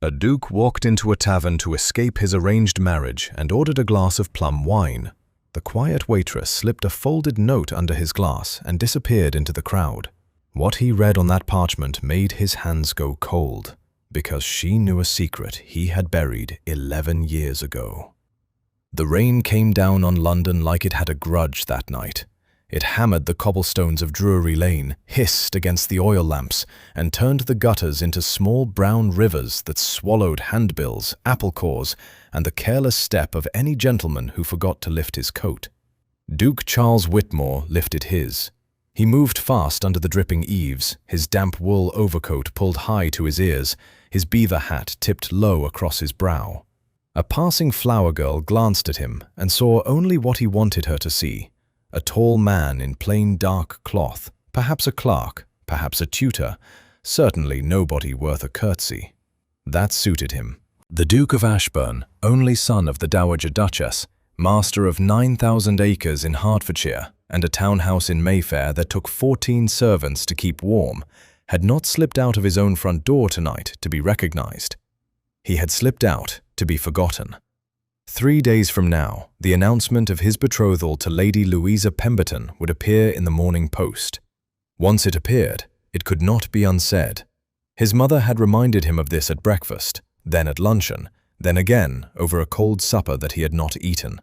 A duke walked into a tavern to escape his arranged marriage and ordered a glass of plum wine. The quiet waitress slipped a folded note under his glass and disappeared into the crowd. What he read on that parchment made his hands go cold, because she knew a secret he had buried 11 years ago. The rain came down on London like it had a grudge that night. It hammered the cobblestones of Drury Lane, hissed against the oil lamps, and turned the gutters into small brown rivers that swallowed handbills, apple cores, and the careless step of any gentleman who forgot to lift his coat. Duke Charles Whitmore lifted his. He moved fast under the dripping eaves, his damp wool overcoat pulled high to his ears, his beaver hat tipped low across his brow. A passing flower girl glanced at him and saw only what he wanted her to see. A tall man in plain dark cloth, perhaps a clerk, perhaps a tutor, certainly nobody worth a curtsy. That suited him. The Duke of Ashburn, only son of the Dowager Duchess, master of 9,000 acres in Hertfordshire and a townhouse in Mayfair that took 14 servants to keep warm, had not slipped out of his own front door tonight to be recognized. He had slipped out to be forgotten. 3 days from now, the announcement of his betrothal to Lady Louisa Pemberton would appear in the Morning Post. Once it appeared, it could not be unsaid. His mother had reminded him of this at breakfast, then at luncheon, then again over a cold supper that he had not eaten.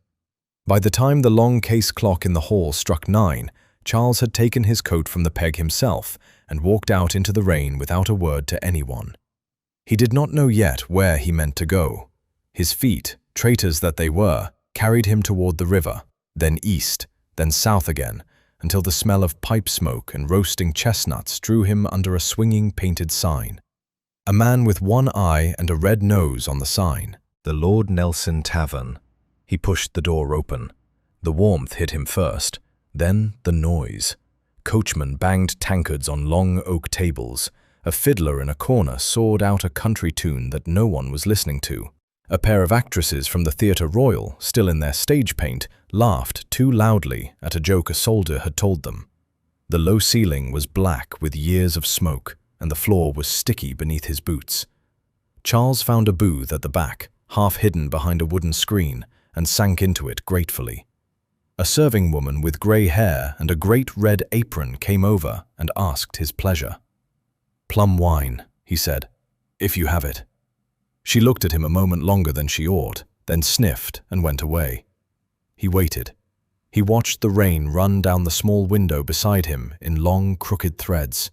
By the time the long case clock in the hall struck 9, Charles had taken his coat from the peg himself and walked out into the rain without a word to anyone. He did not know yet where he meant to go. His feet, traitors that they were, carried him toward the river, then east, then south again, until the smell of pipe smoke and roasting chestnuts drew him under a swinging painted sign. A man with one eye and a red nose on the sign. The Lord Nelson Tavern. He pushed the door open. The warmth hit him first, then the noise. Coachmen banged tankards on long oak tables. A fiddler in a corner sawed out a country tune that no one was listening to. A pair of actresses from the Theatre Royal, still in their stage paint, laughed too loudly at a joke a soldier had told them. The low ceiling was black with years of smoke, and the floor was sticky beneath his boots. Charles found a booth at the back, half hidden behind a wooden screen, and sank into it gratefully. A serving woman with grey hair and a great red apron came over and asked his pleasure. "Plum wine," he said, "if you have it." She looked at him a moment longer than she ought, then sniffed and went away. He waited. He watched the rain run down the small window beside him in long, crooked threads.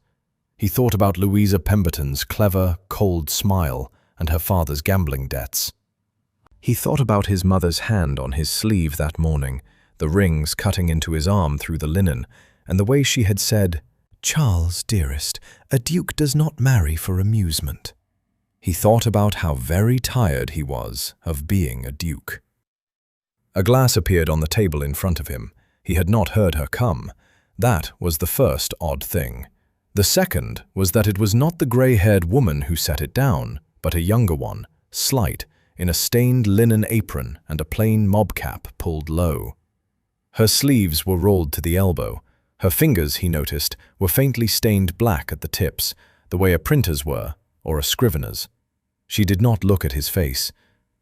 He thought about Louisa Pemberton's clever, cold smile and her father's gambling debts. He thought about his mother's hand on his sleeve that morning, the rings cutting into his arm through the linen, and the way she had said, "Charles, dearest, a duke does not marry for amusement." He thought about how very tired he was of being a duke. A glass appeared on the table in front of him. He had not heard her come. That was the first odd thing. The second was that it was not the grey-haired woman who set it down, but a younger one, slight, in a stained linen apron and a plain mob cap pulled low. Her sleeves were rolled to the elbow. Her fingers, he noticed, were faintly stained black at the tips, the way a printer's were, or a scrivener's. She did not look at his face.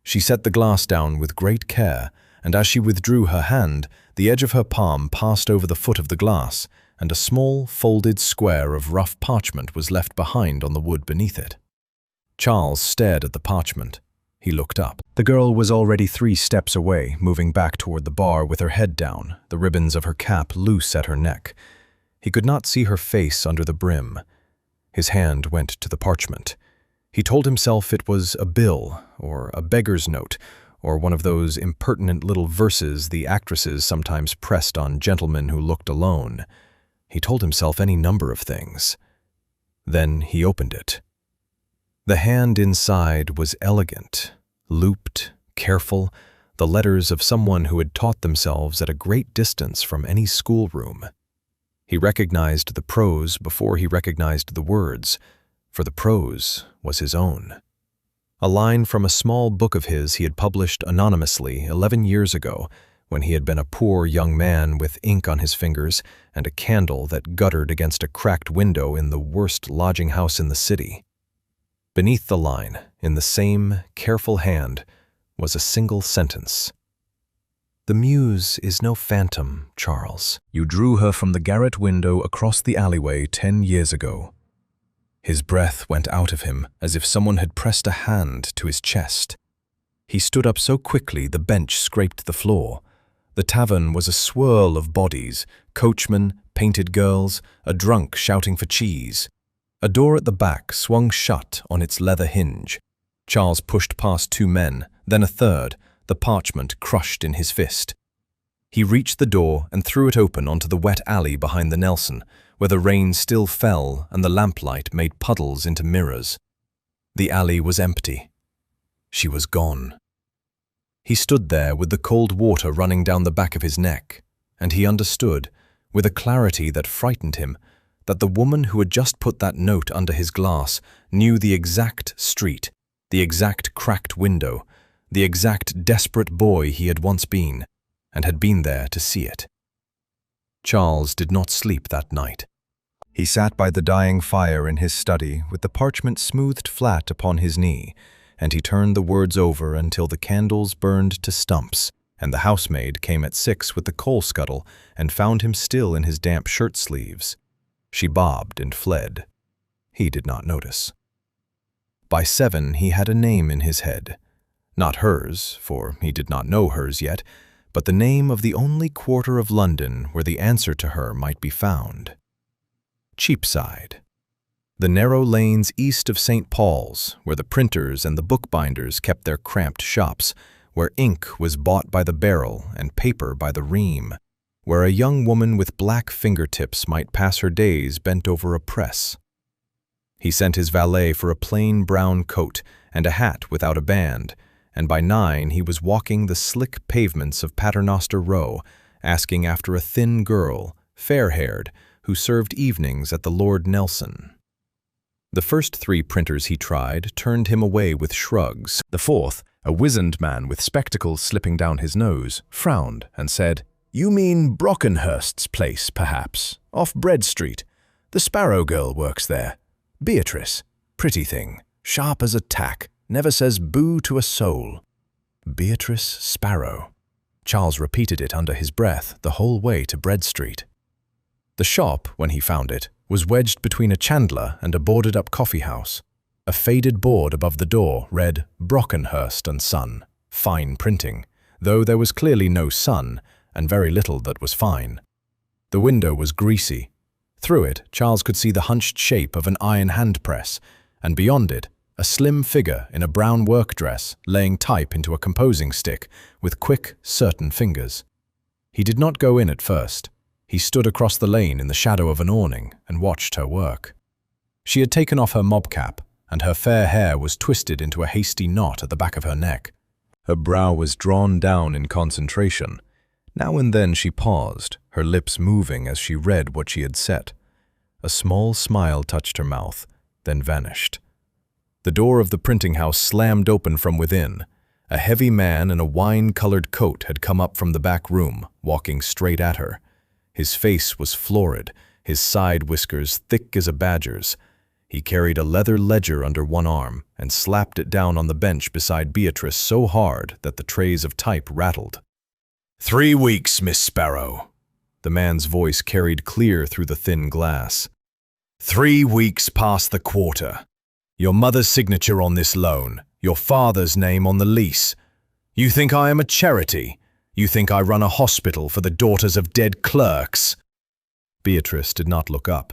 She set the glass down with great care, and as she withdrew her hand, the edge of her palm passed over the foot of the glass, and a small, folded square of rough parchment was left behind on the wood beneath it. Charles stared at the parchment. He looked up. The girl was already 3 steps away, moving back toward the bar with her head down, the ribbons of her cap loose at her neck. He could not see her face under the brim. His hand went to the parchment. He told himself it was a bill, or a beggar's note, or one of those impertinent little verses the actresses sometimes pressed on gentlemen who looked alone. He told himself any number of things. Then he opened it. The hand inside was elegant, looped, careful, the letters of someone who had taught themselves at a great distance from any schoolroom. He recognized the prose before he recognized the words, for the prose was his own. A line from a small book of his he had published anonymously 11 years ago, when he had been a poor young man with ink on his fingers and a candle that guttered against a cracked window in the worst lodging house in the city. Beneath the line, In the same careful hand was a single sentence. "The muse is no phantom, Charles. You drew her from the garret window across the alleyway 10 years ago." His breath went out of him as if someone had pressed a hand to his chest. He stood up so quickly the bench scraped the floor. The tavern was a swirl of bodies, coachmen, painted girls, a drunk shouting for cheese. A door at the back swung shut on its leather hinge. Charles pushed past 2 men, then a third, the parchment crushed in his fist. He reached the door and threw it open onto the wet alley behind the Nelson, where the rain still fell and the lamplight made puddles into mirrors. The alley was empty. She was gone. He stood there with the cold water running down the back of his neck, and he understood, with a clarity that frightened him, that the woman who had just put that note under his glass knew the exact street, the exact cracked window, the exact desperate boy he had once been, and had been there to see it. Charles did not sleep that night. He sat by the dying fire in his study with the parchment smoothed flat upon his knee, and he turned the words over until the candles burned to stumps, and the housemaid came at 6 with the coal scuttle and found him still in his damp shirt sleeves. She bobbed and fled. He did not notice. By 7 he had a name in his head. Not hers, for he did not know hers yet, but the name of the only quarter of London where the answer to her might be found. Cheapside. The narrow lanes east of St. Paul's, where the printers and the bookbinders kept their cramped shops, where ink was bought by the barrel and paper by the ream, where a young woman with black fingertips might pass her days bent over a press. He sent his valet for a plain brown coat and a hat without a band, and by 9 he was walking the slick pavements of Paternoster Row, asking after a thin girl, fair-haired, who served evenings at the Lord Nelson. The first 3 printers he tried turned him away with shrugs. The fourth, a wizened man with spectacles slipping down his nose, frowned and said, "You mean Brockenhurst's place, perhaps, off Bread Street. The Sparrow girl works there. Beatrice, pretty thing, sharp as a tack, never says boo to a soul." Beatrice Sparrow. Charles repeated it under his breath the whole way to Bread Street. The shop, when he found it, was wedged between a chandler and a boarded-up coffee-house. A faded board above the door read Brockenhurst and Son, fine printing, though there was clearly no sun and very little that was fine. The window was greasy. Through it, Charles could see the hunched shape of an iron hand-press, and beyond it, a slim figure in a brown work dress laying type into a composing stick with quick, certain fingers. He did not go in at first. He stood across the lane in the shadow of an awning and watched her work. She had taken off her mob cap, and her fair hair was twisted into a hasty knot at the back of her neck. Her brow was drawn down in concentration. Now and then she paused, her lips moving as she read what she had set. A small smile touched her mouth, then vanished. The door of the printing house slammed open from within. A heavy man in a wine-colored coat had come up from the back room, walking straight at her. His face was florid, his side whiskers thick as a badger's. He carried a leather ledger under one arm and slapped it down on the bench beside Beatrice so hard that the trays of type rattled. 3 weeks, Miss Sparrow. The man's voice carried clear through the thin glass. 3 weeks past the quarter. Your mother's signature on this loan, your father's name on the lease. You think I am a charity? You think I run a hospital for the daughters of dead clerks?" Beatrice did not look up.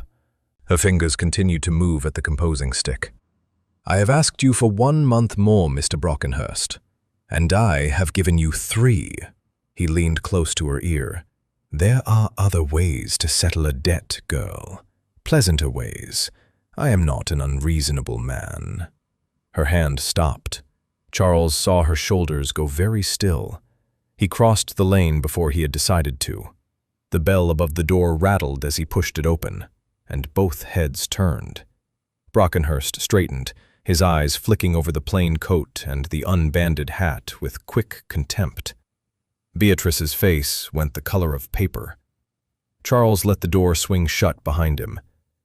Her fingers continued to move at the composing stick. "I have asked you for 1 month more, Mr. Brockenhurst, and I have given you 3. He leaned close to her ear. "There are other ways to settle a debt, girl. Pleasanter ways. I am not an unreasonable man." Her hand stopped. Charles saw her shoulders go very still. He crossed the lane before he had decided to. The bell above the door rattled as he pushed it open, and both heads turned. Brockenhurst straightened, his eyes flicking over the plain coat and the unbanded hat with quick contempt. Beatrice's face went the color of paper. Charles let the door swing shut behind him.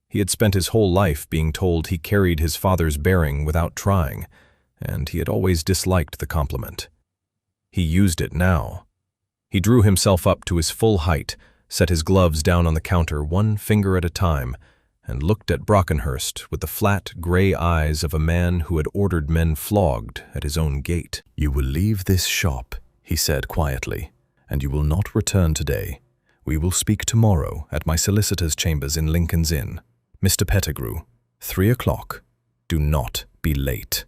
He had spent his whole life being told he carried his father's bearing without trying, and he had always disliked the compliment. He used it now. He drew himself up to his full height, set his gloves down on the counter one finger at a time, and looked at Brockenhurst with the flat, grey eyes of a man who had ordered men flogged at his own gate. "You will leave this shop," he said quietly, "and you will not return today. We will speak tomorrow at my solicitor's chambers in Lincoln's Inn. Mr. Pettigrew, 3 o'clock. Do not be late."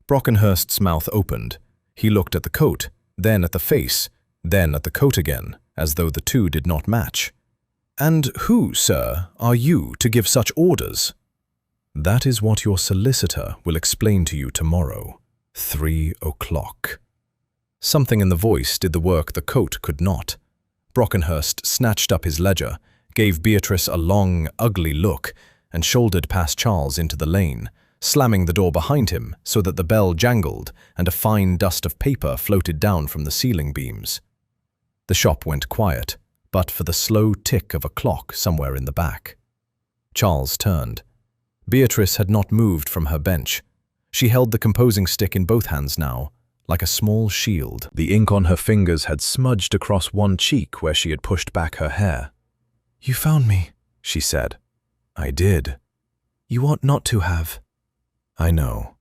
Brockenhurst's mouth opened. He looked at the coat, then at the face, then at the coat again, as though the two did not match. "And who, sir, are you to give such orders?" "That is what your solicitor will explain to you tomorrow. 3 o'clock. Something in the voice did the work the coat could not. Brockenhurst snatched up his ledger, gave Beatrice a long, ugly look, and shouldered past Charles into the lane, slamming the door behind him so that the bell jangled and a fine dust of paper floated down from the ceiling beams. The shop went quiet, but for the slow tick of a clock somewhere in the back. Charles turned. Beatrice had not moved from her bench. She held the composing stick in both hands now, like a small shield. The ink on her fingers had smudged across one cheek where she had pushed back her hair. "You found me," she said. "I did." "You ought not to have." "I know."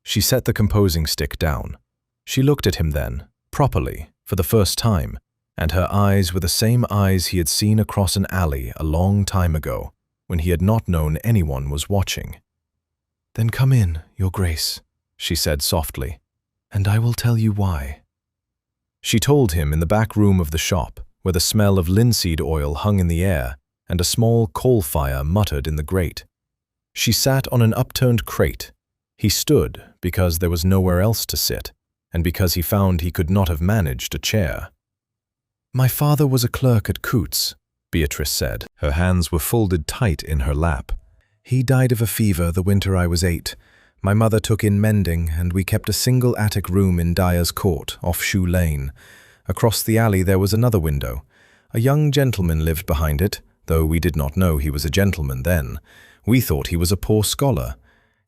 She set the composing stick down. She looked at him then, properly, for the first time, and her eyes were the same eyes he had seen across an alley a long time ago, when he had not known anyone was watching. "Then come in, Your Grace," she said softly, "and I will tell you why." She told him in the back room of the shop, where the smell of linseed oil hung in the air and a small coal fire muttered in the grate. She sat on an upturned crate. He stood because there was nowhere else to sit, and because he found he could not have managed a chair. "My father was a clerk at Coutts," Beatrice said. Her hands were folded tight in her lap. "He died of a fever the winter I was 8. My mother took in mending, and we kept a single attic room in Dyer's Court, off Shoe Lane. Across the alley there was another window. A young gentleman lived behind it, though we did not know he was a gentleman then. We thought he was a poor scholar.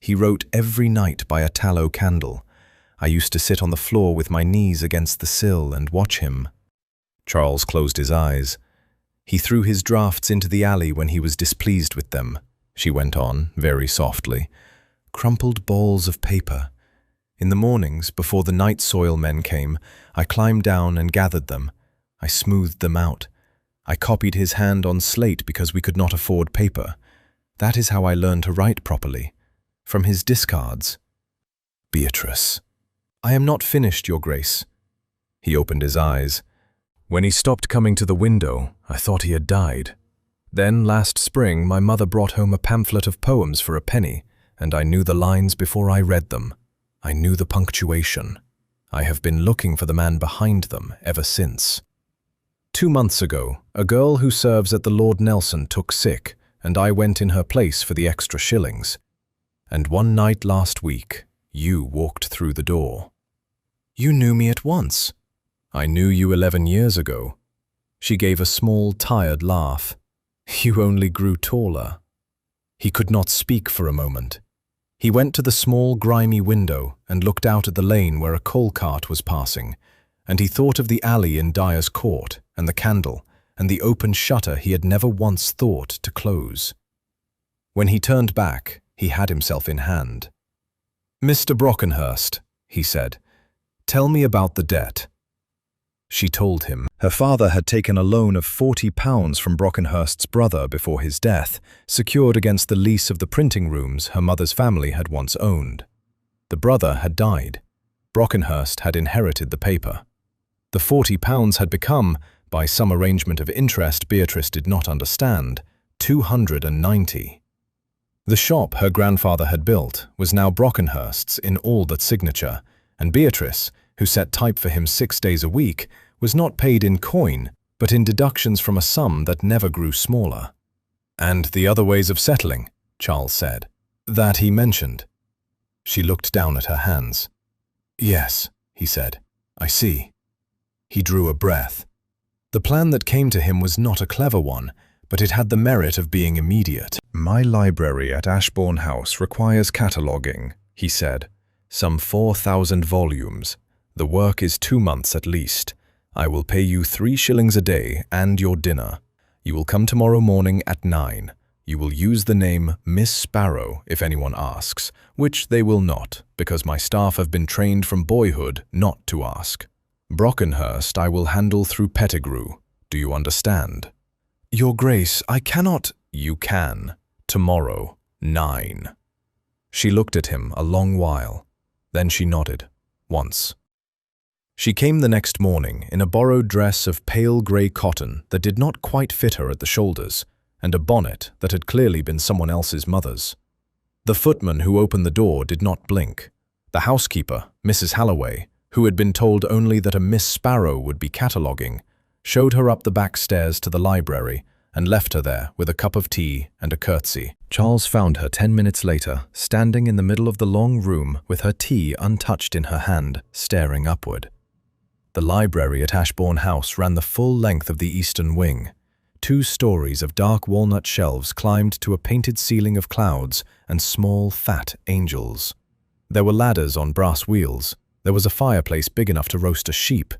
He wrote every night by a tallow candle. I used to sit on the floor with my knees against the sill and watch him." Charles closed his eyes. "He threw his drafts into the alley when he was displeased with them," she went on, very softly. "Crumpled balls of paper. In the mornings, before the night soil men came, I climbed down and gathered them. I smoothed them out. I copied his hand on slate because we could not afford paper. That is how I learned to write properly. From his discards." "Beatrice." "I am not finished, Your Grace." He opened his eyes. "When he stopped coming to the window, I thought he had died. Then, last spring, my mother brought home a pamphlet of poems for a penny, and I knew the lines before I read them. I knew the punctuation. I have been looking for the man behind them ever since. 2 months ago, a girl who serves at the Lord Nelson took sick, and I went in her place for the extra shillings. And one night last week, you walked through the door. You knew me at once." "I knew you 11 years ago." She gave a small, tired laugh. "You only grew taller." He could not speak for a moment. He went to the small, grimy window and looked out at the lane where a coal cart was passing, and he thought of the alley in Dyer's Court and the candle and the open shutter he had never once thought to close. When he turned back, he had himself in hand. "Mr. Brockenhurst," he said, "tell me about the debt." She told him. Her father had taken a loan of £40 from Brockenhurst's brother before his death, secured against the lease of the printing rooms her mother's family had once owned. The brother had died. Brockenhurst had inherited the paper. The £40 had become, by some arrangement of interest Beatrice did not understand, 290. The shop her grandfather had built was now Brockenhurst's in all but signature, and Beatrice, who set type for him 6 days a week, was not paid in coin, but in deductions from a sum that never grew smaller. "And the other ways of settling," Charles said. "That he mentioned." She looked down at her hands. "Yes," he said, "I see." He drew a breath. The plan that came to him was not a clever one, but it had the merit of being immediate. "My library at Ashbourne House requires cataloguing," he said. Some 4,000 volumes. The work is 2 months at least. I will pay you 3 shillings a day and your dinner. You will come tomorrow morning at 9. You will use the name Miss Sparrow if anyone asks, which they will not, because my staff have been trained from boyhood not to ask. Brockenhurst I will handle through Pettigrew. Do you understand? Your Grace, I cannot— You can. Tomorrow, 9. She looked at him a long while. Then she nodded, once. She came the next morning in a borrowed dress of pale grey cotton that did not quite fit her at the shoulders, and a bonnet that had clearly been someone else's mother's. The footman who opened the door did not blink. The housekeeper, Mrs. Halloway, who had been told only that a Miss Sparrow would be cataloguing, showed her up the back stairs to the library and left her there with a cup of tea and a curtsy. Charles found her 10 minutes later, standing in the middle of the long room with her tea untouched in her hand, staring upward. The library at Ashbourne House ran the full length of the eastern wing. 2 stories of dark walnut shelves climbed to a painted ceiling of clouds and small, fat angels. There were ladders on brass wheels. There was a fireplace big enough to roast a sheep.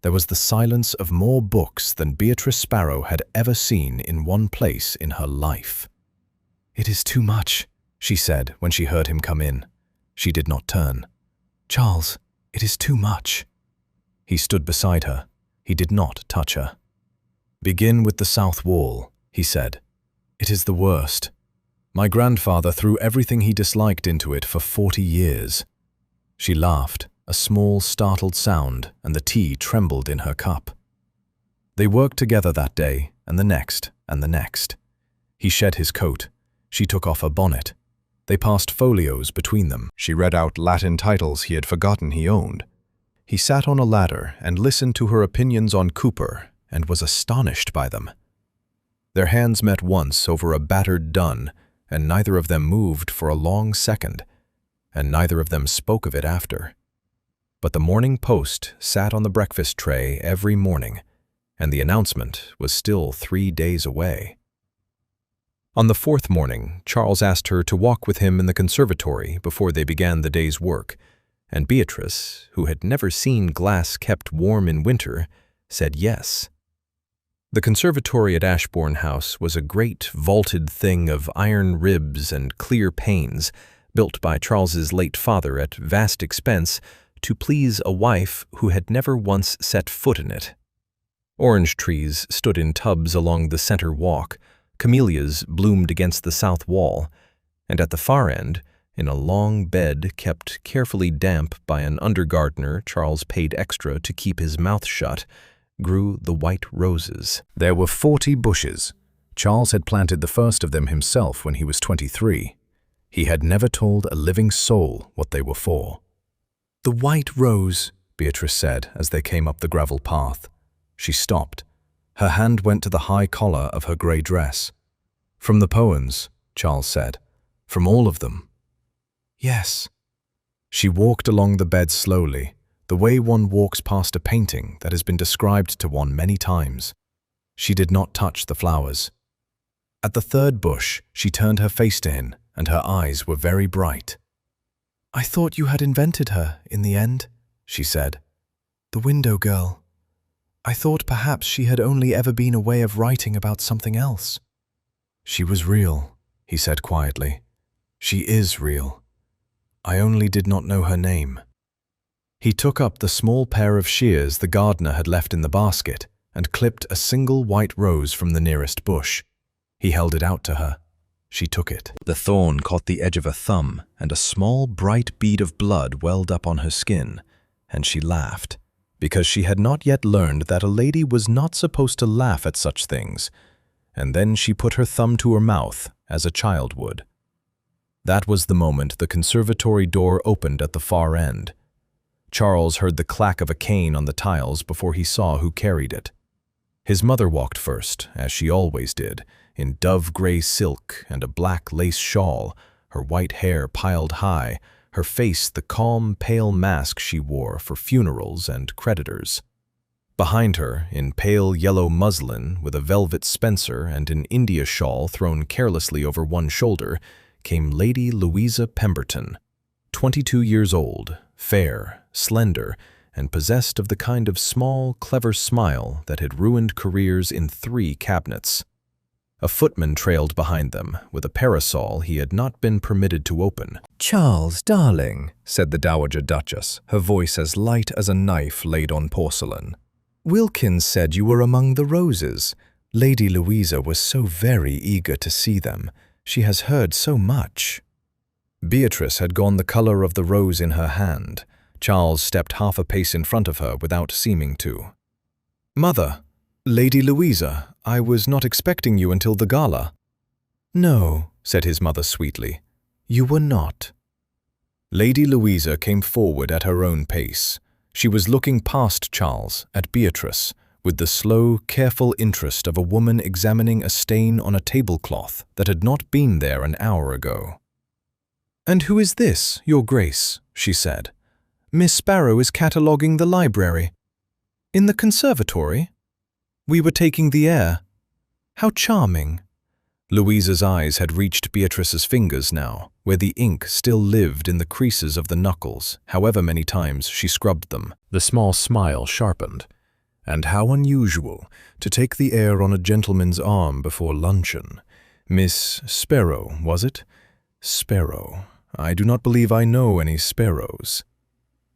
There was the silence of more books than Beatrice Sparrow had ever seen in one place in her life. "It is too much," she said when she heard him come in. She did not turn. "Charles, it is too much." He stood beside her. He did not touch her. "Begin with the south wall," he said. "It is the worst. My grandfather threw everything he disliked into it for 40 years. She laughed, a small, startled sound, and the tea trembled in her cup. They worked together that day, and the next, and the next. He shed his coat. She took off her bonnet. They passed folios between them. She read out Latin titles he had forgotten he owned. He sat on a ladder and listened to her opinions on Cooper, and was astonished by them. Their hands met once over a battered dun, and neither of them moved for a long second, and neither of them spoke of it after. But the Morning Post sat on the breakfast tray every morning, and the announcement was still 3 days away. On the 4th morning, Charles asked her to walk with him in the conservatory before they began the day's work, and Beatrice, who had never seen glass kept warm in winter, said yes. The conservatory at Ashbourne House was a great vaulted thing of iron ribs and clear panes, built by Charles's late father at vast expense to please a wife who had never once set foot in it. Orange trees stood in tubs along the center walk, camellias bloomed against the south wall, and at the far end, in a long bed kept carefully damp by an undergardener Charles paid extra to keep his mouth shut, grew the white roses. There were 40 bushes. Charles had planted the first of them himself when he was 23. He had never told a living soul what they were for. "The white rose," Beatrice said as they came up the gravel path. She stopped. Her hand went to the high collar of her grey dress. "From the poems," Charles said. "From all of them." "Yes." She walked along the bed slowly, the way one walks past a painting that has been described to one many times. She did not touch the flowers. At the 3rd bush, she turned her face to him, and her eyes were very bright. "I thought you had invented her, in the end," she said. "The window girl. I thought perhaps she had only ever been a way of writing about something else." "She was real," he said quietly. "She is real. I only did not know her name." He took up the small pair of shears the gardener had left in the basket and clipped a single white rose from the nearest bush. He held it out to her. She took it. The thorn caught the edge of her thumb, and a small, bright bead of blood welled up on her skin, and she laughed, because she had not yet learned that a lady was not supposed to laugh at such things, and then she put her thumb to her mouth, as a child would. That was the moment the conservatory door opened at the far end. Charles heard the clack of a cane on the tiles before he saw who carried it. His mother walked first, as she always did, in dove-gray silk and a black lace shawl, her white hair piled high, her face the calm, pale mask she wore for funerals and creditors. Behind her, in pale yellow muslin with a velvet spencer and an India shawl thrown carelessly over one shoulder, came Lady Louisa Pemberton. 22 years old, fair, slender, and possessed of the kind of small, clever smile that had ruined careers in 3 cabinets. A footman trailed behind them, with a parasol he had not been permitted to open. "Charles, darling," said the Dowager Duchess, her voice as light as a knife laid on porcelain. "Wilkins said you were among the roses. Lady Louisa was so very eager to see them. She has heard so much." Beatrice had gone the color of the rose in her hand. Charles stepped half a pace in front of her without seeming to. "Mother, Lady Louisa, I was not expecting you until the gala." "No," said his mother sweetly, "you were not." Lady Louisa came forward at her own pace. She was looking past Charles, at Beatrice, with the slow, careful interest of a woman examining a stain on a tablecloth that had not been there an hour ago. "And who is this, Your Grace?" she said. "Miss Sparrow is cataloguing the library. In the conservatory? We were taking the air. How charming." Louisa's eyes had reached Beatrice's fingers now, where the ink still lived in the creases of the knuckles, however many times she scrubbed them. The small smile sharpened. "And how unusual, to take the air on a gentleman's arm before luncheon. Miss Sparrow, was it? Sparrow. I do not believe I know any Sparrows."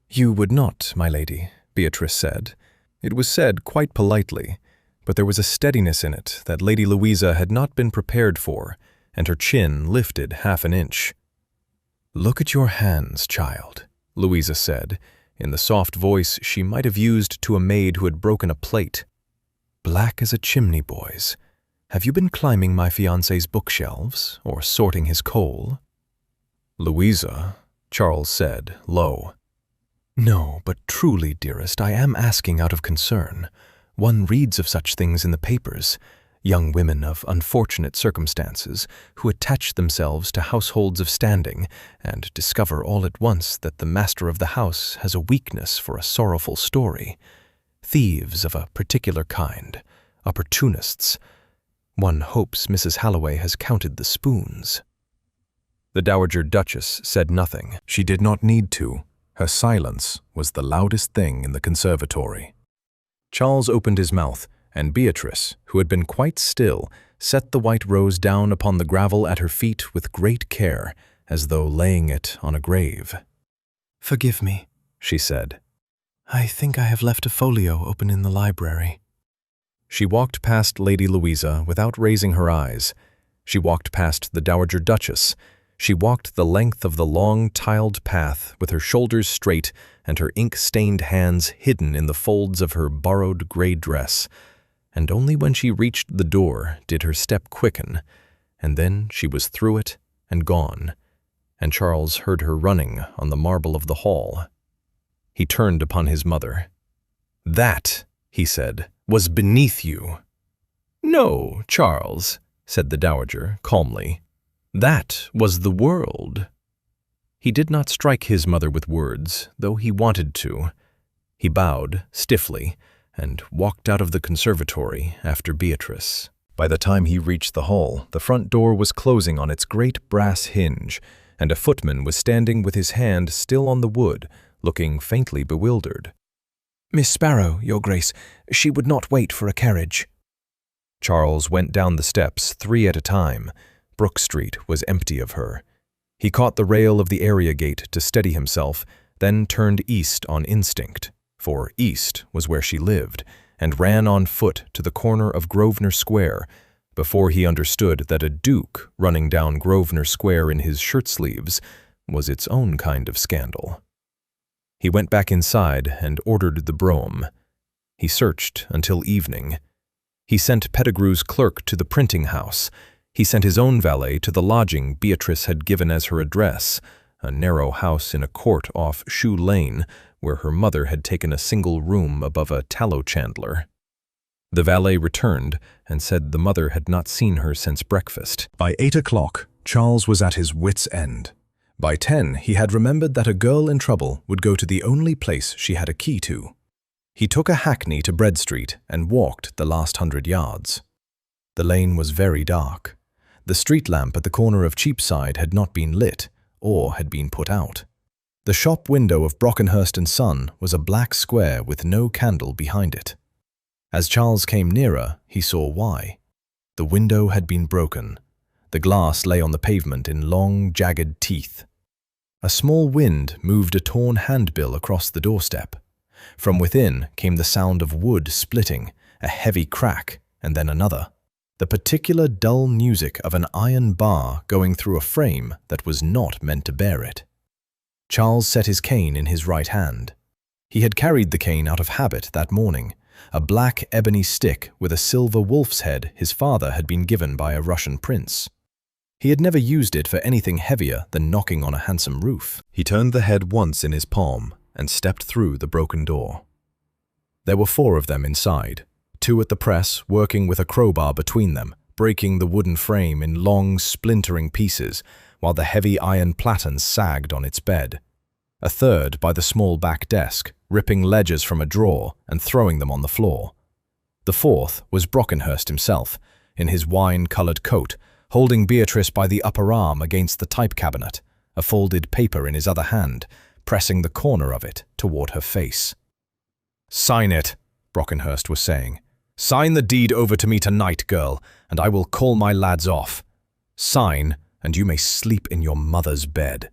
"You would not, my lady," Beatrice said. It was said quite politely, but there was a steadiness in it that Lady Louisa had not been prepared for, and her chin lifted half an inch. "Look at your hands, child," Louisa said, in the soft voice she might have used to a maid who had broken a plate. "Black as a chimney, boys. Have you been climbing my fiancé's bookshelves, or sorting his coal?" "Louisa," Charles said, low. "No, but truly, dearest, I am asking out of concern. One reads of such things in the papers, young women of unfortunate circumstances who attach themselves to households of standing and discover all at once that the master of the house has a weakness for a sorrowful story. Thieves of a particular kind, opportunists. One hopes Mrs. Halloway has counted the spoons." The Dowager Duchess said nothing. She did not need to. Her silence was the loudest thing in the conservatory. Charles opened his mouth, and Beatrice, who had been quite still, set the white rose down upon the gravel at her feet with great care, as though laying it on a grave. "Forgive me," she said. "I think I have left a folio open in the library." She walked past Lady Louisa without raising her eyes. She walked past the Dowager Duchess. She walked the length of the long, tiled path with her shoulders straight and her ink-stained hands hidden in the folds of her borrowed gray dress. And only when she reached the door did her step quicken, and then she was through it and gone, and Charles heard her running on the marble of the hall. He turned upon his mother. "That," he said, "was beneath you." "No, Charles," said the Dowager calmly. "That was the world." He did not strike his mother with words, though he wanted to. He bowed stiffly and walked out of the conservatory after Beatrice. By the time he reached the hall, the front door was closing on its great brass hinge, and a footman was standing with his hand still on the wood, looking faintly bewildered. "Miss Sparrow, Your Grace. She would not wait for a carriage." Charles went down the steps 3 at a time. Brook Street was empty of her. He caught the rail of the area gate to steady himself, then turned east on instinct, for east was where she lived, and ran on foot to the corner of Grosvenor Square, before he understood that a duke running down Grosvenor Square in his shirt-sleeves was its own kind of scandal. He went back inside and ordered the brougham. He searched until evening. He sent Pettigrew's clerk to the printing house. He sent his own valet to the lodging Beatrice had given as her address, a narrow house in a court off Shoe Lane, where her mother had taken a single room above a tallow chandler. The valet returned and said the mother had not seen her since breakfast. By 8 o'clock, Charles was at his wits' end. By 10, he had remembered that a girl in trouble would go to the only place she had a key to. He took a hackney to Bread Street and walked the last 100 yards. The lane was very dark. The street lamp at the corner of Cheapside had not been lit, or had been put out. The shop window of Brockenhurst and Son was a black square with no candle behind it. As Charles came nearer, he saw why. The window had been broken. The glass lay on the pavement in long, jagged teeth. A small wind moved a torn handbill across the doorstep. From within came the sound of wood splitting, a heavy crack, and then another. The particular dull music of an iron bar going through a frame that was not meant to bear it. Charles set his cane in his right hand. He had carried the cane out of habit that morning, a black ebony stick with a silver wolf's head his father had been given by a Russian prince. He had never used it for anything heavier than knocking on a handsome roof. He turned the head once in his palm and stepped through the broken door. There were 4 of them inside, 2 at the press working with a crowbar between them, breaking the wooden frame in long, splintering pieces, while the heavy iron platen sagged on its bed. A third by the small back desk, ripping ledgers from a drawer and throwing them on the floor. The 4th was Brockenhurst himself, in his wine-coloured coat, holding Beatrice by the upper arm against the type cabinet, a folded paper in his other hand, pressing the corner of it toward her face. "Sign it," Brockenhurst was saying. "Sign the deed over to me tonight, girl, and I will call my lads off. Sign, and you may sleep in your mother's bed.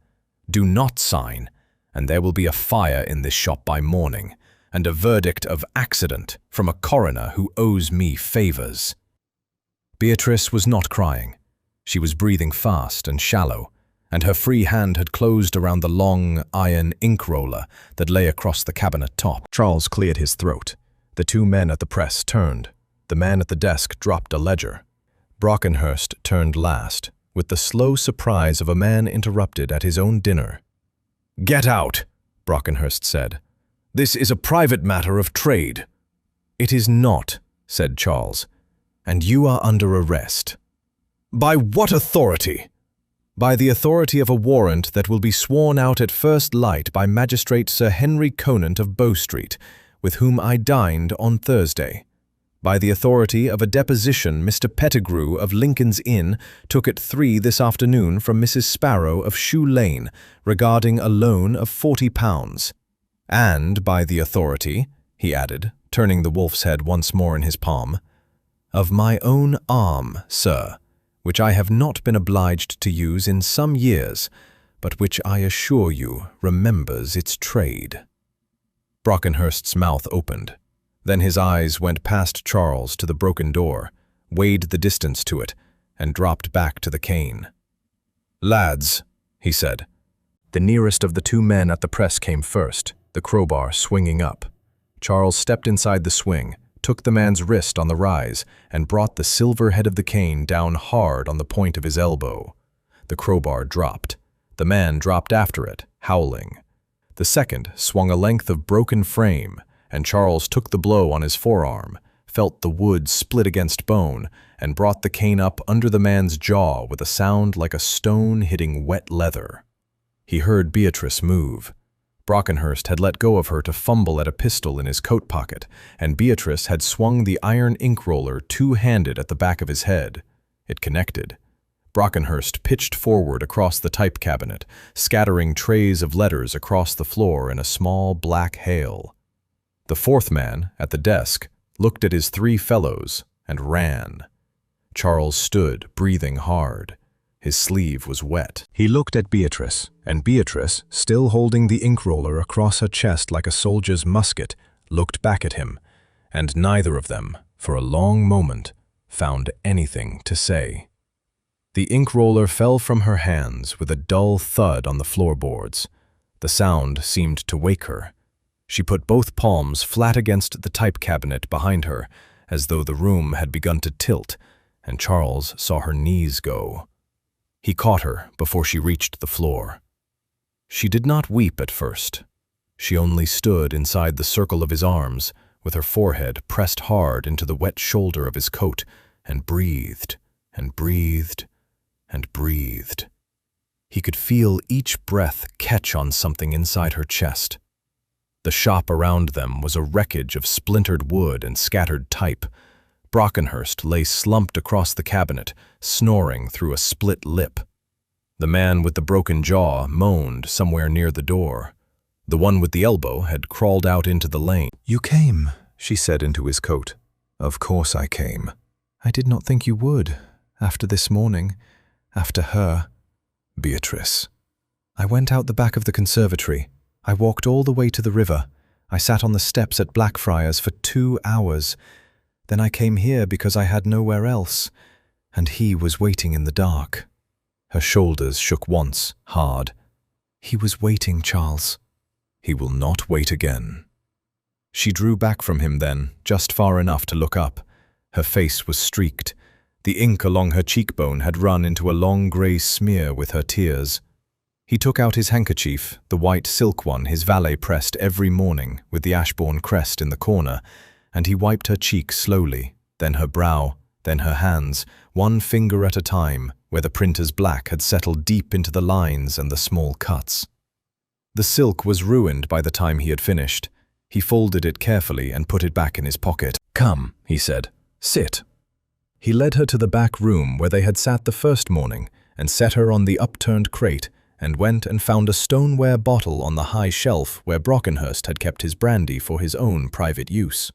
Do not sign, and there will be a fire in this shop by morning, and a verdict of accident from a coroner who owes me favors." Beatrice was not crying. She was breathing fast and shallow, and her free hand had closed around the long, iron ink roller that lay across the cabinet top. Charles cleared his throat. The 2 men at the press turned. The man at the desk dropped a ledger. Brockenhurst turned last, with the slow surprise of a man interrupted at his own dinner. "Get out," Brockenhurst said. "This is a private matter of trade." "It is not," said Charles, "and you are under arrest." "By what authority?" "By the authority of a warrant that will be sworn out at first light by Magistrate Sir Henry Conant of Bow Street, with whom I dined on Thursday. By the authority of a deposition Mr. Pettigrew of Lincoln's Inn took at 3 this afternoon from Mrs. Sparrow of Shoe Lane regarding a loan of £40. And by the authority," he added, turning the wolf's head once more in his palm, "of my own arm, sir, which I have not been obliged to use in some years, but which I assure you remembers its trade." Brockenhurst's mouth opened. Then his eyes went past Charles to the broken door, weighed the distance to it, and dropped back to the cane. "Lads," he said. The nearest of the 2 men at the press came first, the crowbar swinging up. Charles stepped inside the swing, took the man's wrist on the rise, and brought the silver head of the cane down hard on the point of his elbow. The crowbar dropped. The man dropped after it, howling. The second swung a length of broken frame, and Charles took the blow on his forearm, felt the wood split against bone, and brought the cane up under the man's jaw with a sound like a stone hitting wet leather. He heard Beatrice move. Brockenhurst had let go of her to fumble at a pistol in his coat pocket, and Beatrice had swung the iron ink roller two-handed at the back of his head. It connected. Brockenhurst pitched forward across the type cabinet, scattering trays of letters across the floor in a small black hail. The 4th man, at the desk, looked at his 3 fellows and ran. Charles stood, breathing hard. His sleeve was wet. He looked at Beatrice, and Beatrice, still holding the ink roller across her chest like a soldier's musket, looked back at him, and neither of them, for a long moment, found anything to say. The ink roller fell from her hands with a dull thud on the floorboards. The sound seemed to wake her. She put both palms flat against the type cabinet behind her, as though the room had begun to tilt, and Charles saw her knees go. He caught her before she reached the floor. She did not weep at first. She only stood inside the circle of his arms, with her forehead pressed hard into the wet shoulder of his coat, and breathed, and breathed, and breathed. He could feel each breath catch on something inside her chest. The shop around them was a wreckage of splintered wood and scattered type. Brockenhurst lay slumped across the cabinet, snoring through a split lip. The man with the broken jaw moaned somewhere near the door. The one with the elbow had crawled out into the lane. "You came," she said into his coat. "Of course I came. I did not think you would, after this morning, after her." "Beatrice." "I went out the back of the conservatory. I walked all the way to the river. I sat on the steps at Blackfriars for 2 hours. Then I came here because I had nowhere else, and he was waiting in the dark." Her shoulders shook once, hard. "He was waiting, Charles." "He will not wait again." She drew back from him then, just far enough to look up. Her face was streaked. The ink along her cheekbone had run into a long grey smear with her tears. He took out his handkerchief, the white silk one his valet pressed every morning with the Ashbourne crest in the corner, and he wiped her cheek slowly, then her brow, then her hands, one finger at a time, where the printer's black had settled deep into the lines and the small cuts. The silk was ruined by the time he had finished. He folded it carefully and put it back in his pocket. "Come," he said. "Sit." He led her to the back room where they had sat the first morning and set her on the upturned crate and went and found a stoneware bottle on the high shelf where Brockenhurst had kept his brandy for his own private use.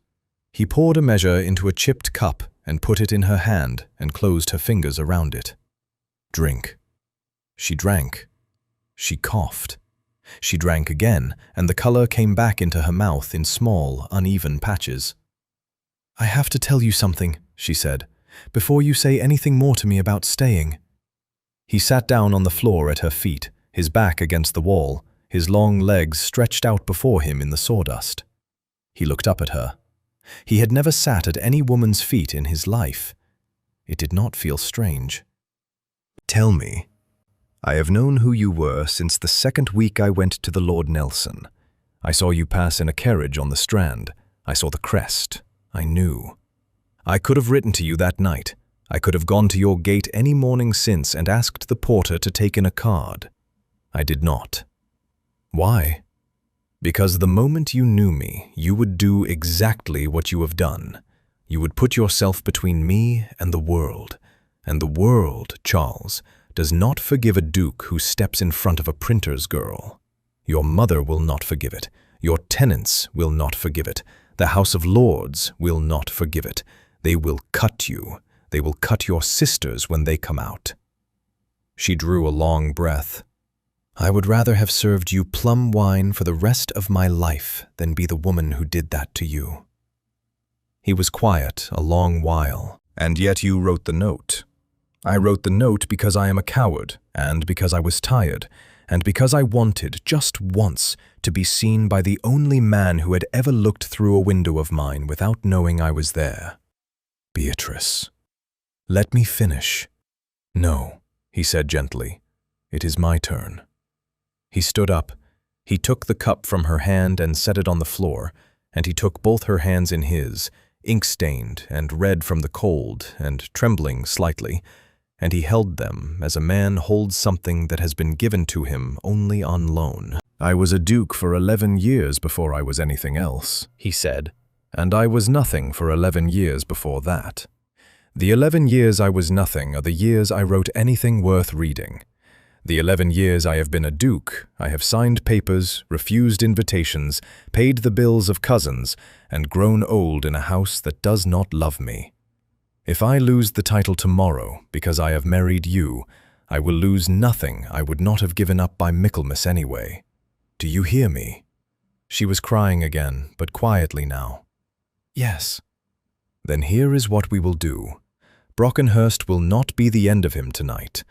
He poured a measure into a chipped cup and put it in her hand and closed her fingers around it. "Drink." She drank. She coughed. She drank again, and the color came back into her mouth in small, uneven patches. "I have to tell you something," she said, "before you say anything more to me about staying." He sat down on the floor at her feet, his back against the wall, his long legs stretched out before him in the sawdust. He looked up at her. He had never sat at any woman's feet in his life. It did not feel strange. "Tell me. I have known who you were since the second week I went to the Lord Nelson. I saw you pass in a carriage on the Strand. I saw the crest. I knew. I could have written to you that night. I could have gone to your gate any morning since and asked the porter to take in a card. I did not. Why? Because the moment you knew me, you would do exactly what you have done. You would put yourself between me and the world. And the world, Charles, does not forgive a duke who steps in front of a printer's girl. Your mother will not forgive it. Your tenants will not forgive it. The House of Lords will not forgive it. They will cut you. They will cut your sisters when they come out." She drew a long breath. "I would rather have served you plum wine for the rest of my life than be the woman who did that to you." He was quiet a long while. "And yet you wrote the note." "I wrote the note because I am a coward, and because I was tired, and because I wanted, just once, to be seen by the only man who had ever looked through a window of mine without knowing I was there." "Beatrice." "Let me finish." "No," he said gently. "It is my turn." He stood up. He took the cup from her hand and set it on the floor, and he took both her hands in his, ink-stained and red from the cold and trembling slightly, and he held them as a man holds something that has been given to him only on loan. "I was a duke for 11 years before I was anything else," he said, "and I was nothing for 11 years before that. The 11 years I was nothing are the years I wrote anything worth reading. The 11 years I have been a duke, I have signed papers, refused invitations, paid the bills of cousins, and grown old in a house that does not love me. If I lose the title tomorrow because I have married you, I will lose nothing I would not have given up by Michaelmas anyway. Do you hear me?" She was crying again, but quietly now. "Yes." "Then here is what we will do. Brockenhurst will not be the end of him tonight.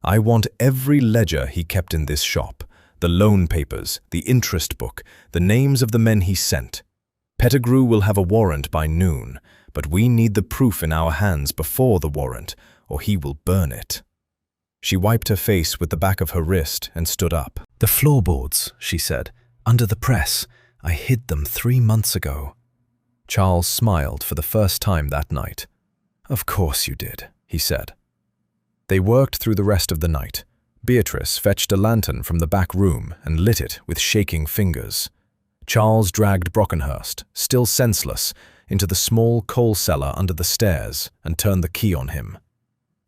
I want every ledger he kept in this shop, the loan papers, the interest book, the names of the men he sent. Pettigrew will have a warrant by noon, but we need the proof in our hands before the warrant, or he will burn it." She wiped her face with the back of her wrist and stood up. "The floorboards," she said, "under the press. I hid them 3 months ago." Charles smiled for the first time that night. "Of course you did," he said. They worked through the rest of the night. Beatrice fetched a lantern from the back room and lit it with shaking fingers. Charles dragged Brockenhurst, still senseless, into the small coal cellar under the stairs and turned the key on him.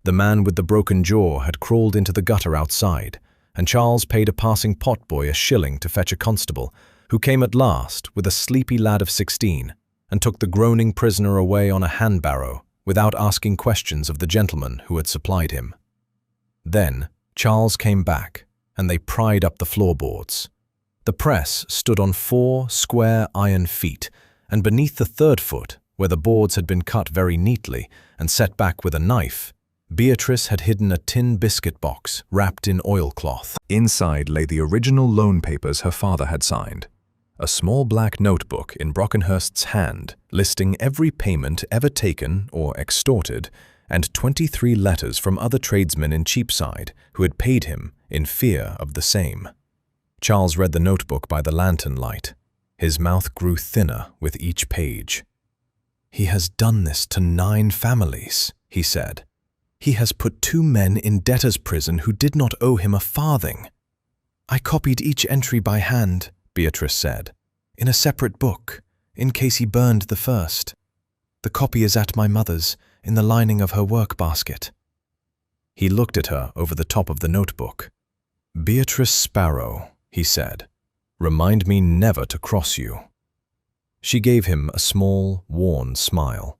The man with the broken jaw had crawled into the gutter outside, and Charles paid a passing potboy a shilling to fetch a constable, who came at last with a sleepy lad of 16, and took the groaning prisoner away on a hand-barrow, without asking questions of the gentleman who had supplied him. Then Charles came back, and they pried up the floorboards. The press stood on 4 square iron feet, and beneath the 3rd foot, where the boards had been cut very neatly and set back with a knife, Beatrice had hidden a tin biscuit box wrapped in oilcloth. Inside lay the original loan papers her father had signed, a small black notebook in Brockenhurst's hand, listing every payment ever taken or extorted, and 23 letters from other tradesmen in Cheapside who had paid him in fear of the same. Charles read the notebook by the lantern light. His mouth grew thinner with each page. "He has done this to 9 families," he said. "He has put 2 men in debtor's prison who did not owe him a farthing." "I copied each entry by hand," Beatrice said, "in a separate book, in case he burned the first. The copy is at my mother's, in the lining of her work-basket." He looked at her over the top of the notebook. "Beatrice Sparrow," he said, "remind me never to cross you." She gave him a small, worn smile.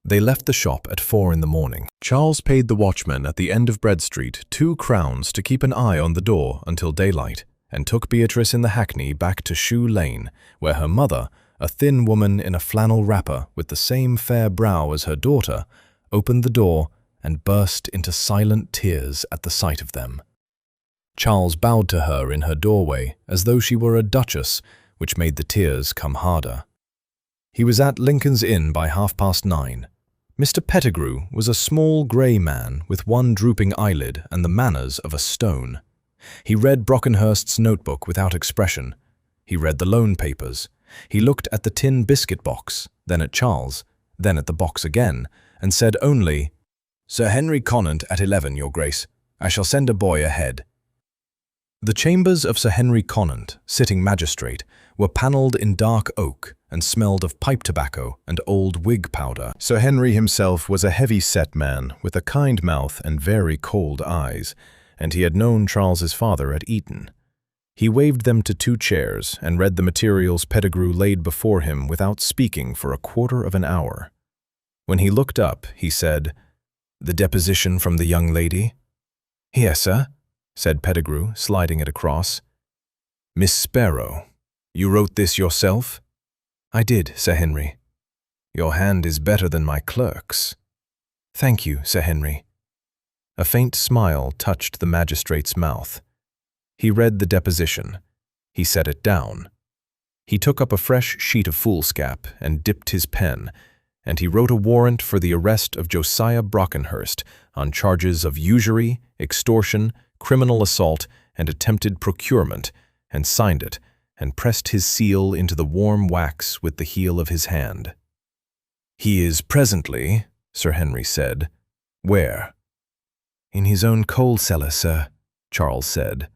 They left the shop at 4 in the morning. Charles paid the watchman at the end of Bread Street 2 crowns to keep an eye on the door until daylight, and took Beatrice in the hackney back to Shoe Lane, where her mother, a thin woman in a flannel wrapper with the same fair brow as her daughter, opened the door and burst into silent tears at the sight of them. Charles bowed to her in her doorway as though she were a duchess, which made the tears come harder. He was at Lincoln's Inn by 9:30. Mr. Pettigrew was a small grey man with one drooping eyelid and the manners of a stone. He read Brockenhurst's notebook without expression. He read the loan papers. He looked at the tin biscuit box, then at Charles, then at the box again, and said only, "Sir Henry Conant at 11, Your Grace. I shall send a boy ahead." The chambers of Sir Henry Conant, sitting magistrate, were panelled in dark oak and smelled of pipe tobacco and old wig powder. Sir Henry himself was a heavy-set man with a kind mouth and very cold eyes, and he had known Charles's father at Eton. He waved them to 2 chairs and read the materials Pettigrew laid before him without speaking for a quarter of an hour. When he looked up, he said, "The deposition from the young lady?" "Here, sir," said Pettigrew, sliding it across. "Miss Sparrow, you wrote this yourself?" "I did, Sir Henry." "Your hand is better than my clerk's." "Thank you, Sir Henry." A faint smile touched the magistrate's mouth. He read the deposition. He set it down. He took up a fresh sheet of foolscap and dipped his pen, and he wrote a warrant for the arrest of Josiah Brockenhurst on charges of usury, extortion, criminal assault, and attempted procurement, and signed it, and pressed his seal into the warm wax with the heel of his hand. "He is presently," Sir Henry said. "Where?" "In his own coal cellar, sir," Charles said.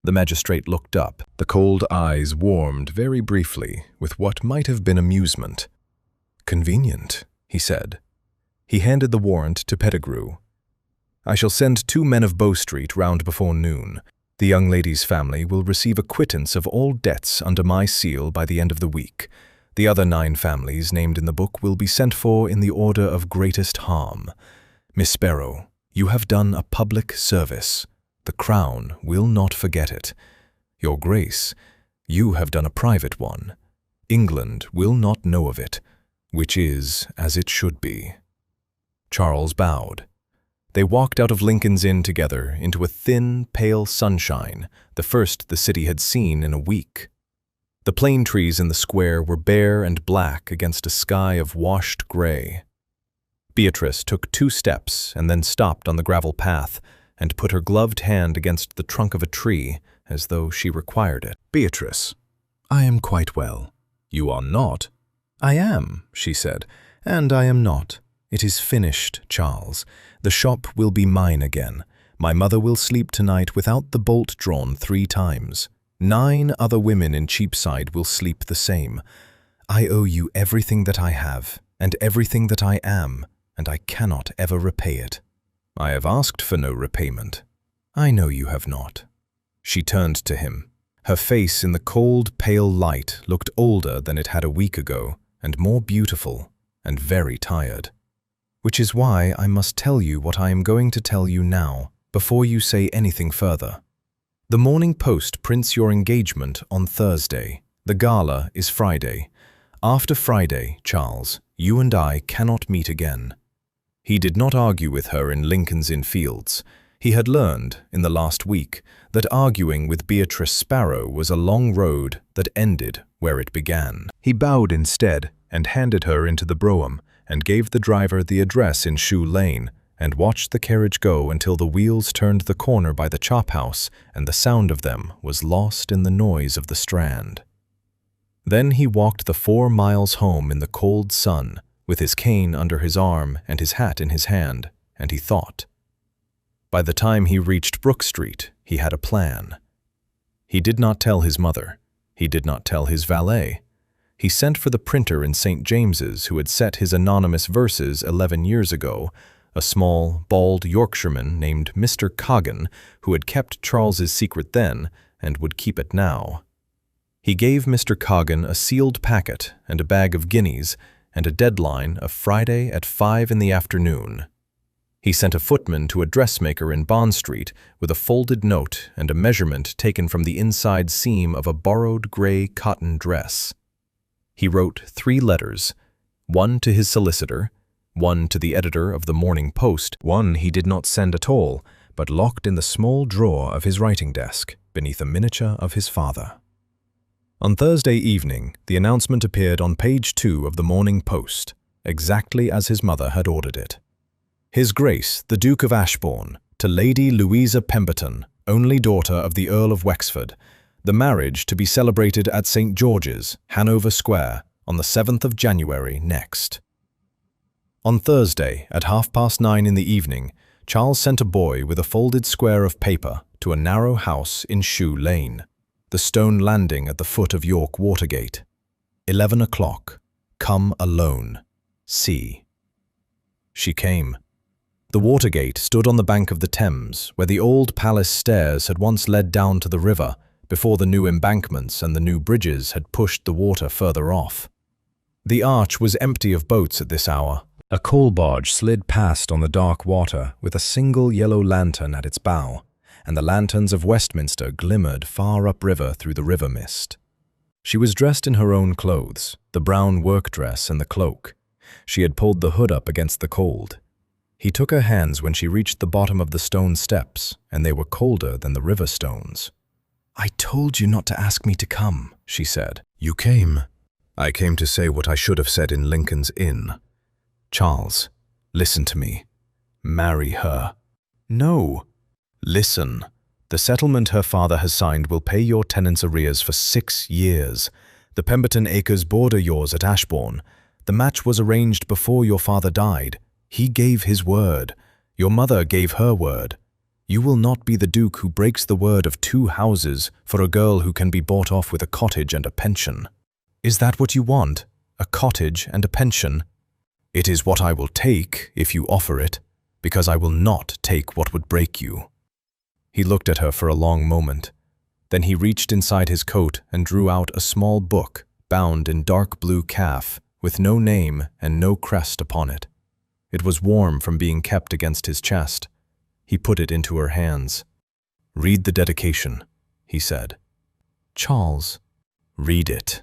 The magistrate looked up. The cold eyes warmed very briefly with what might have been amusement. "Convenient," he said. He handed the warrant to Pettigrew. "I shall send 2 men of Bow Street round before noon. The young lady's family will receive a quittance of all debts under my seal by the end of the week. The other 9 families named in the book will be sent for in the order of greatest harm. Miss Sparrow, you have done a public service. The Crown will not forget it. Your Grace, you have done a private one. England will not know of it, which is as it should be." Charles bowed. They walked out of Lincoln's Inn together into a thin, pale sunshine, the first the city had seen in a week. The plane trees in the square were bare and black against a sky of washed gray. Beatrice took 2 steps and then stopped on the gravel path and put her gloved hand against the trunk of a tree as though she required it. "Beatrice, I am quite well." "You are not?" "I am," she said, "and I am not. It is finished, Charles. The shop will be mine again. My mother will sleep tonight without the bolt drawn 3 times. 9 other women in Cheapside will sleep the same. I owe you everything that I have, and everything that I am, and I cannot ever repay it." I have asked for no repayment. I know you have not. She turned to him. Her face in the cold, pale light looked older than it had a week ago, and more beautiful, and very tired. Which is why I must tell you what I am going to tell you now, before you say anything further. The Morning Post prints your engagement on Thursday. The gala is Friday. After Friday, Charles, you and I cannot meet again. He did not argue with her in Lincoln's Inn Fields. He had learned, in the last week, that arguing with Beatrice Sparrow was a long road that ended where it began. He bowed instead and handed her into the brougham and gave the driver the address in Shoe Lane and watched the carriage go until the wheels turned the corner by the chop house and the sound of them was lost in the noise of the Strand. Then he walked the 4 miles home in the cold sun, with his cane under his arm and his hat in his hand, and he thought. By the time he reached Brook Street, he had a plan. He did not tell his mother. He did not tell his valet. He sent for the printer in St. James's who had set his anonymous verses 11 years ago, a small, bald Yorkshireman named Mr. Coggan, who had kept Charles's secret then and would keep it now. He gave Mr. Coggan a sealed packet and a bag of guineas and a deadline of Friday at 5 in the afternoon. He sent a footman to a dressmaker in Bond Street with a folded note and a measurement taken from the inside seam of a borrowed gray cotton dress. He wrote 3 letters, one to his solicitor, one to the editor of the Morning Post, one he did not send at all, but locked in the small drawer of his writing desk beneath a miniature of his father. On Thursday evening, the announcement appeared on page 2 of the Morning Post, exactly as his mother had ordered it. His Grace, the Duke of Ashbourne, to Lady Louisa Pemberton, only daughter of the Earl of Wexford, the marriage to be celebrated at St. George's, Hanover Square, on the 7th of January next. On Thursday, at 9:30 in the evening, Charles sent a boy with a folded square of paper to a narrow house in Shoe Lane, the stone landing at the foot of York Watergate. 11 o'clock. Come alone. C. She came. The Watergate stood on the bank of the Thames, where the old palace stairs had once led down to the river, before the new embankments and the new bridges had pushed the water further off. The arch was empty of boats at this hour. A coal barge slid past on the dark water with a single yellow lantern at its bow, and the lanterns of Westminster glimmered far upriver through the river mist. She was dressed in her own clothes, the brown work dress and the cloak. She had pulled the hood up against the cold. He took her hands when she reached the bottom of the stone steps, and they were colder than the river stones. "I told you not to ask me to come," she said. "You came." "I came to say what I should have said in Lincoln's Inn. Charles, listen to me. Marry her." "No." "Listen. The settlement her father has signed will pay your tenant's arrears for 6 years. The Pemberton acres border yours at Ashbourne. The match was arranged before your father died. He gave his word. Your mother gave her word. You will not be the Duke who breaks the word of 2 houses for a girl who can be bought off with a cottage and a pension. Is that what you want? A cottage and a pension? It is what I will take if you offer it, because I will not take what would break you." He looked at her for a long moment. Then he reached inside his coat and drew out a small book bound in dark blue calf, with no name and no crest upon it. It was warm from being kept against his chest. He put it into her hands. "Read the dedication," he said. "Charles." "Read it."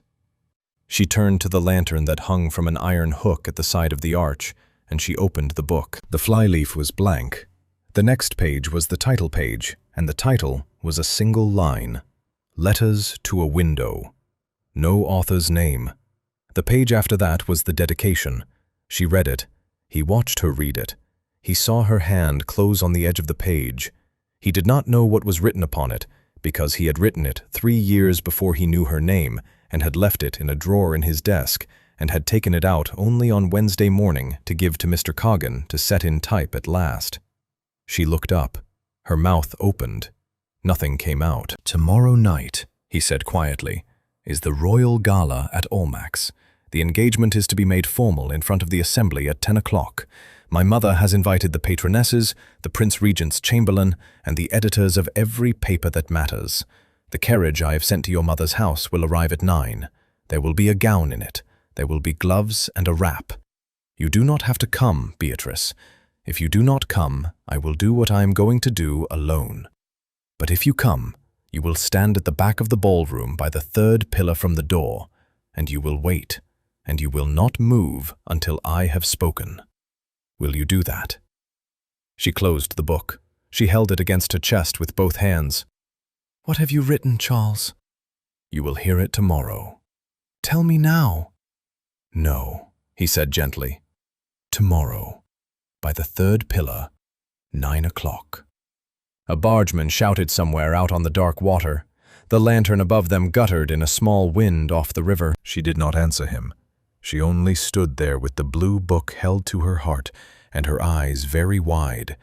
She turned to the lantern that hung from an iron hook at the side of the arch, and she opened the book. The flyleaf was blank. The next page was the title page, and the title was a single line. "Letters to a Window." No author's name. The page after that was the dedication. She read it. He watched her read it. He saw her hand close on the edge of the page. He did not know what was written upon it, because he had written it 3 years before he knew her name, and had left it in a drawer in his desk, and had taken it out only on Wednesday morning to give to Mr. Coggan to set in type at last. She looked up. Her mouth opened. Nothing came out. "Tomorrow night," he said quietly, "is the Royal Gala at Almack's. The engagement is to be made formal in front of the Assembly at 10 o'clock. My mother has invited the patronesses, the Prince Regent's chamberlain, and the editors of every paper that matters. The carriage I have sent to your mother's house will arrive at 9. There will be a gown in it. There will be gloves and a wrap. You do not have to come, Beatrice. If you do not come, I will do what I am going to do alone. But if you come, you will stand at the back of the ballroom by the 3rd pillar from the door, and you will wait, and you will not move until I have spoken. Will you do that?" She closed the book. She held it against her chest with both hands. "What have you written, Charles?" "You will hear it tomorrow." "Tell me now." "No," he said gently. "Tomorrow, by the 3rd pillar, 9 o'clock." A bargeman shouted somewhere out on the dark water. The lantern above them guttered in a small wind off the river. She did not answer him. She only stood there with the blue book held to her heart and her eyes very wide.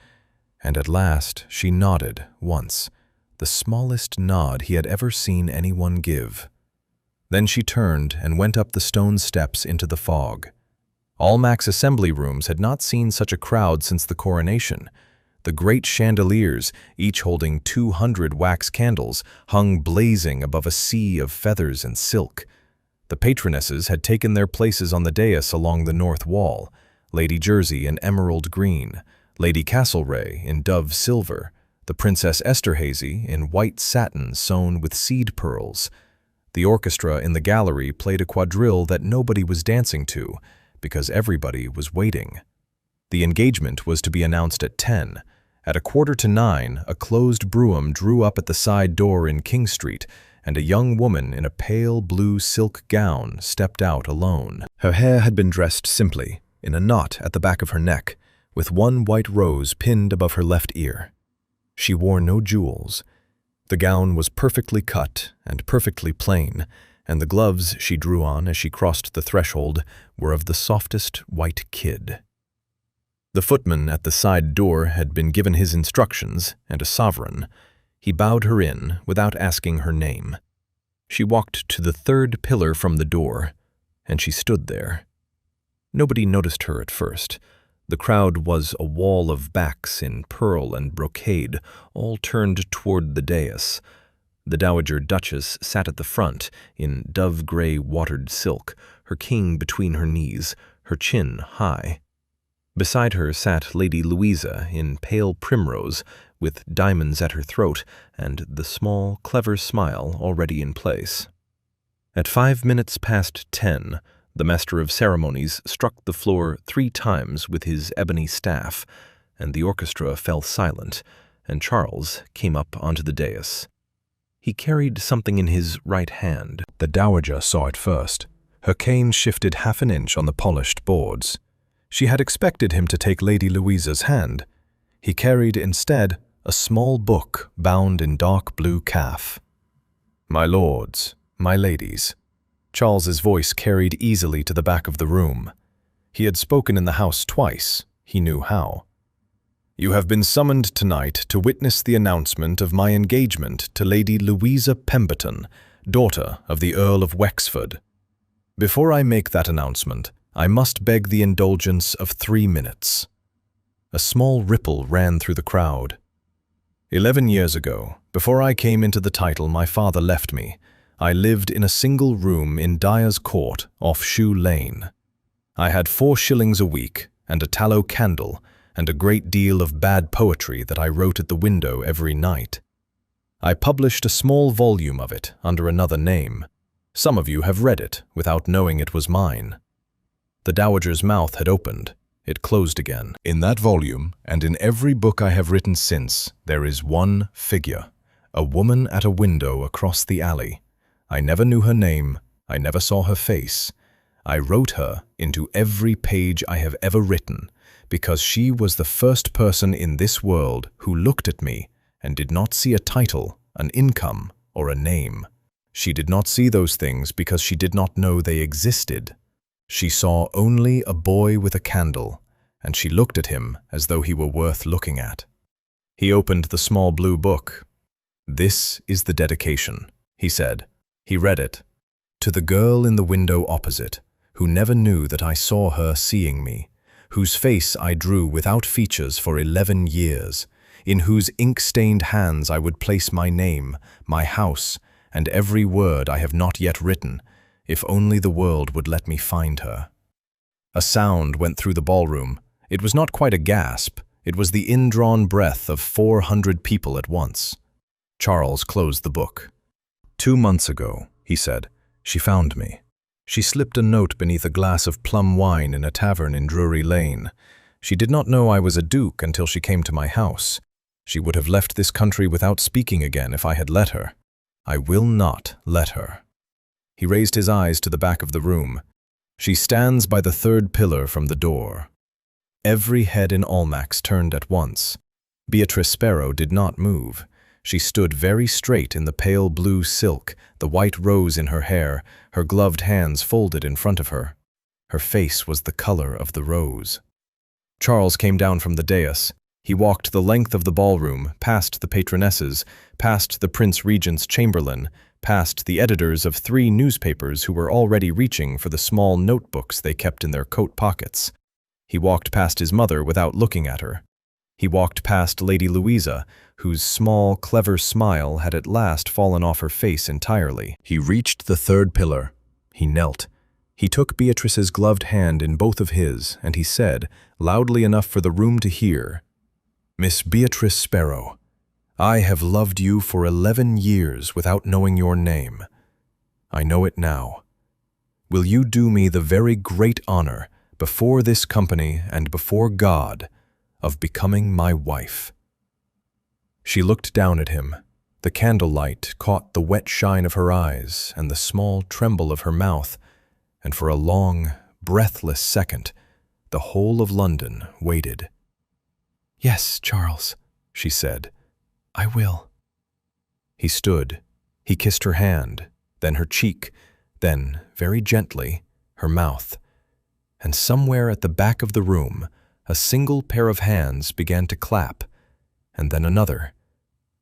And at last she nodded once, the smallest nod he had ever seen anyone give. Then she turned and went up the stone steps into the fog. Almac's assembly rooms had not seen such a crowd since the coronation. The great chandeliers, each holding 200 wax candles, hung blazing above a sea of feathers and silk. The patronesses had taken their places on the dais along the north wall, Lady Jersey in emerald green, Lady Castlereagh in dove silver, the Princess Esterhazy in white satin sewn with seed pearls. The orchestra in the gallery played a quadrille that nobody was dancing to, because everybody was waiting. The engagement was to be announced at 10. At 9:15, a closed brougham drew up at the side door in King Street, and a young woman in a pale blue silk gown stepped out alone. Her hair had been dressed simply, in a knot at the back of her neck, with one white rose pinned above her left ear. She wore no jewels. The gown was perfectly cut and perfectly plain, and the gloves she drew on as she crossed the threshold were of the softest white kid. The footman at the side door had been given his instructions and a sovereign. He bowed her in without asking her name. She walked to the 3rd pillar from the door, and she stood there. Nobody noticed her at first. The crowd was a wall of backs in pearl and brocade, all turned toward the dais. The Dowager Duchess sat at the front, in dove-gray watered silk, her king between her knees, her chin high. Beside her sat Lady Louisa in pale primrose, with diamonds at her throat and the small, clever smile already in place. At 5 minutes past 10, the master of ceremonies struck the floor 3 times with his ebony staff, and the orchestra fell silent, and Charles came up onto the dais. He carried something in his right hand. The dowager saw it first. Her cane shifted half an inch on the polished boards. She had expected him to take Lady Louisa's hand. He carried instead a small book bound in dark blue calf. "My lords, my ladies." Charles's voice carried easily to the back of the room. He had spoken in the house twice. He knew how. "You have been summoned tonight to witness the announcement of my engagement to Lady Louisa Pemberton, daughter of the Earl of Wexford. Before I make that announcement, I must beg the indulgence of 3 minutes." A small ripple ran through the crowd. 11 years ago, before I came into the title my father left me, I lived in a single room in Dyer's Court off Shoe Lane. I had 4 shillings a week and a tallow candle and a great deal of bad poetry that I wrote at the window every night. I published a small volume of it under another name. Some of you have read it without knowing it was mine. The dowager's mouth had opened. It closed again. "In that volume, and in every book I have written since, there is one figure, a woman at a window across the alley. I never knew her name. I never saw her face. I wrote her into every page I have ever written, because she was the first person in this world who looked at me and did not see a title, an income, or a name. She did not see those things because she did not know they existed. She saw only a boy with a candle, and she looked at him as though he were worth looking at." He opened the small blue book. "This is the dedication," he said. He read it. "To the girl in the window opposite, who never knew that I saw her seeing me, whose face I drew without features for 11 years, in whose ink-stained hands I would place my name, my house, and every word I have not yet written, if only the world would let me find her. A sound went through the ballroom. It was not quite a gasp. It was the indrawn breath of 400 people at once. Charles closed the book. 2 months ago, he said, she found me. She slipped a note beneath a glass of plum wine in a tavern in Drury Lane. She did not know I was a duke until she came to my house. She would have left this country without speaking again if I had let her. I will not let her. He raised his eyes to the back of the room. She stands by the 3rd pillar from the door. Every head in Almack's turned at once. Beatrice Sparrow did not move. She stood very straight in the pale blue silk, the white rose in her hair, her gloved hands folded in front of her. Her face was the color of the rose. Charles came down from the dais. He walked the length of the ballroom, past the patronesses, past the Prince Regent's chamberlain, past the editors of 3 newspapers who were already reaching for the small notebooks they kept in their coat pockets. He walked past his mother without looking at her. He walked past Lady Louisa, whose small, clever smile had at last fallen off her face entirely. He reached the 3rd pillar. He knelt. He took Beatrice's gloved hand in both of his, and he said, loudly enough for the room to hear, "Miss Beatrice Sparrow, I have loved you for 11 years without knowing your name. I know it now. Will you do me the very great honor, before this company and before God, of becoming my wife?" She looked down at him. The candlelight caught the wet shine of her eyes and the small tremble of her mouth, and for a long, breathless second, the whole of London waited. "Yes, Charles," she said, "I will." He stood. He kissed her hand, then her cheek, then, very gently, her mouth. And somewhere at the back of the room, a single pair of hands began to clap, and then another,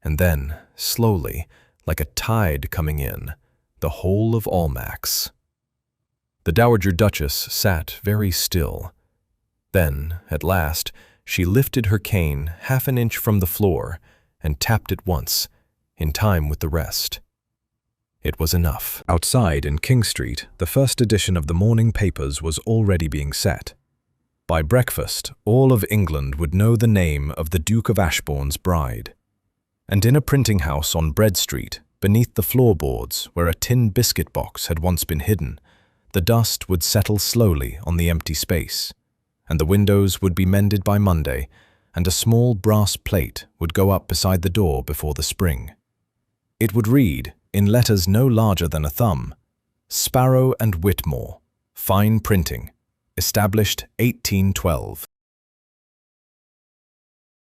and then, slowly, like a tide coming in, the whole of Almack's. The Dowager Duchess sat very still. Then, at last, she lifted her cane half an inch from the floor and tapped it once, in time with the rest. It was enough. Outside in King Street, the first edition of the morning papers was already being set. By breakfast, all of England would know the name of the Duke of Ashbourne's bride. And in a printing house on Bread Street, beneath the floorboards where a tin biscuit box had once been hidden, the dust would settle slowly on the empty space, and the windows would be mended by Monday, and a small brass plate would go up beside the door before the spring. It would read, in letters no larger than a thumb, "Sparrow and Whitmore, fine printing, established 1812."